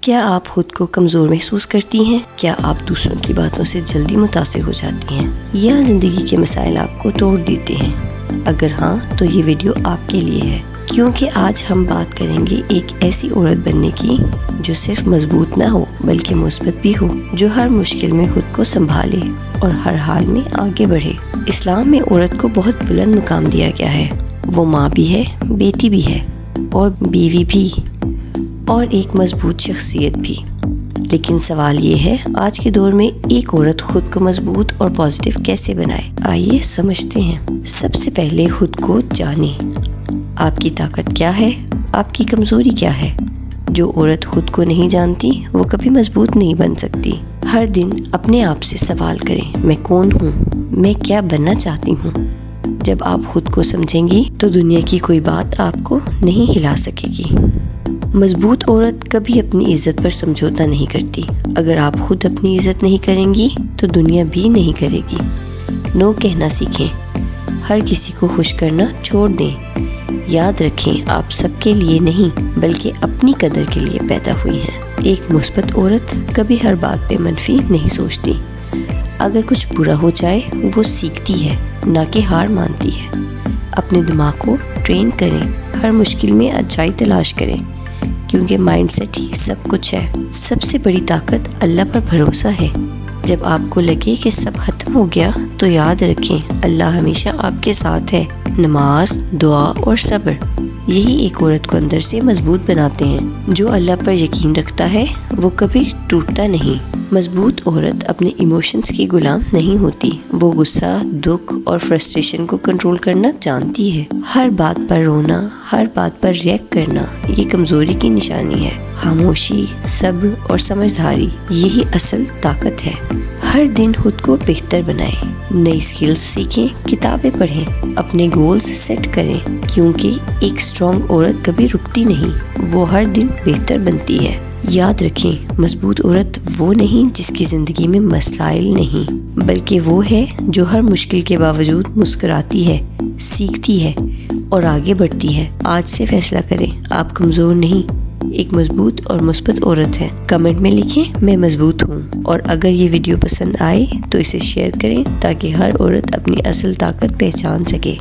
کیا آپ خود کو کمزور محسوس کرتی ہیں؟ کیا آپ دوسروں کی باتوں سے جلدی متاثر ہو جاتی ہیں یا زندگی کے مسائل آپ کو توڑ دیتے ہیں؟ اگر ہاں تو یہ ویڈیو آپ کے لیے ہے، کیونکہ آج ہم بات کریں گے ایک ایسی عورت بننے کی جو صرف مضبوط نہ ہو بلکہ مثبت بھی ہو، جو ہر مشکل میں خود کو سنبھالے اور ہر حال میں آگے بڑھے۔ اسلام میں عورت کو بہت بلند مقام دیا گیا ہے۔ وہ ماں بھی ہے، بیٹی بھی ہے اور بیوی بھی، اور ایک مضبوط شخصیت بھی۔ لیکن سوال یہ ہے، آج کے دور میں ایک عورت خود کو مضبوط اور پازیٹیو کیسے بنائے؟ آئیے سمجھتے ہیں۔ سب سے پہلے خود کو جانیں۔ آپ کی طاقت کیا ہے؟ آپ کی کمزوری کیا ہے؟ جو عورت خود کو نہیں جانتی وہ کبھی مضبوط نہیں بن سکتی۔ ہر دن اپنے آپ سے سوال کریں، میں کون ہوں؟ میں کیا بننا چاہتی ہوں؟ جب آپ خود کو سمجھیں گی تو دنیا کی کوئی بات آپ کو نہیں ہلا سکے گی۔ مضبوط عورت کبھی اپنی عزت پر سمجھوتا نہیں کرتی۔ اگر آپ خود اپنی عزت نہیں کریں گی تو دنیا بھی نہیں کرے گی۔ نو کہنا سیکھیں، ہر کسی کو خوش کرنا چھوڑ دیں۔ یاد رکھیں، آپ سب کے لیے نہیں بلکہ اپنی قدر کے لیے پیدا ہوئی ہیں۔ ایک مثبت عورت کبھی ہر بات پہ منفی نہیں سوچتی۔ اگر کچھ برا ہو جائے وہ سیکھتی ہے، نہ کہ ہار مانتی ہے۔ اپنے دماغ کو ٹرین کریں، ہر مشکل میں اچھائی تلاش کریں، کیونکہ مائنڈ سیٹ ہی سب کچھ ہے۔ سب سے بڑی طاقت اللہ پر بھروسہ ہے۔ جب آپ کو لگے کہ سب ختم ہو گیا تو یاد رکھیں، اللہ ہمیشہ آپ کے ساتھ ہے۔ نماز، دعا اور صبر، یہی ایک عورت کو اندر سے مضبوط بناتے ہیں۔ جو اللہ پر یقین رکھتا ہے وہ کبھی ٹوٹتا نہیں۔ مضبوط عورت اپنے ایموشنز کی غلام نہیں ہوتی۔ وہ غصہ، دکھ اور فرسٹریشن کو کنٹرول کرنا جانتی ہے۔ ہر بات پر رونا، ہر بات پر ریئیکٹ کرنا یہ کمزوری کی نشانی ہے۔ خاموشی، صبر اور سمجھداری، یہی اصل طاقت ہے۔ ہر دن خود کو بہتر بنائیں، نئی سکلز سیکھیں، کتابیں پڑھیں، اپنے گولز سیٹ کریں، کیونکہ ایک اسٹرانگ عورت کبھی رکتی نہیں، وہ ہر دن بہتر بنتی ہے۔ یاد رکھیں، مضبوط عورت وہ نہیں جس کی زندگی میں مسائل نہیں، بلکہ وہ ہے جو ہر مشکل کے باوجود مسکراتی ہے، سیکھتی ہے اور آگے بڑھتی ہے۔ آج سے فیصلہ کریں، آپ کمزور نہیں، ایک مضبوط اور مثبت عورت ہے۔ کمنٹ میں لکھیں، میں مضبوط ہوں، اور اگر یہ ویڈیو پسند آئے تو اسے شیئر کریں تاکہ ہر عورت اپنی اصل طاقت پہچان سکے۔